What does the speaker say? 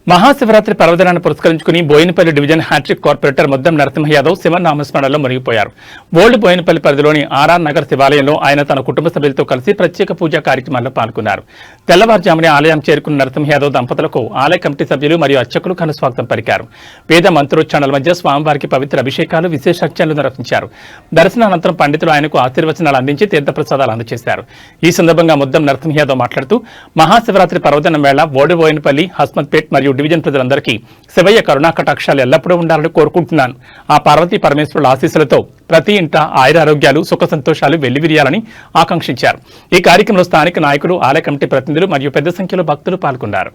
మహాశివరాత్రి పర్వదినాన్ని పురస్కరించుకుని Boinapally division hat-trick corporator Muddam Narasimha Yadav శివనామస్మరణలో మునిగిపోయారు. ఓల్డ్ బోయినపల్లి పరిధిలోని ఆర్ఆర్ నగర్ శివాలయంలో ఆయన తన కుటుంబ సభ్యులతో కలిసి ప్రత్యేక పూజా కార్యక్రమాల్లో పాల్గొన్నారు. తెల్లవారుజామునే ఆలయం చేరుకున్న నరసింహ యాదవ్ దంపతులకు ఆలయ కమిటీ సభ్యులు మరియు అర్చకులు ఘనస్వాగతం పలికారు. వేద మంత్రోచ్చారణల మధ్య స్వామివారికి పవిత్ర అభిషేకాలు, విశేష అర్చనలు నిర్వహించారు. దర్శనానంతరం పండితులు ఆయనకు ఆశీర్వచనాలు అందించి తీర్థప్రసాదాలు అందజేశారు. ఈ సందర్భంగా ముద్దం నరసింహ యాదవ్ మాట్లాడుతూ మహాశివరాత్రి పర్వదినం వేళ ఓల్డ్ బోయినపల్లి, హస్మత్పేట్ మరియు డివిజన్ ప్రజలందరికీ శివయ్య కరుణా కటాక్షాలు ఎల్లప్పుడూ ఉండాలని కోరుకుంటున్నాను. ఆ పార్వతీ పరమేశ్వరుల ఆశీస్సులతో ప్రతి ఇంట ఆయురారోగ్యాలు, సుఖ సంతోషాలు వెల్లివిరియాలని ఆకాంక్షించారు. ఈ కార్యక్రమంలో స్థానిక నాయకులు, ఆలయ కమిటీ ప్రతినిధులు మరియు పెద్ద సంఖ్యలో భక్తులు పాల్గొన్నారు.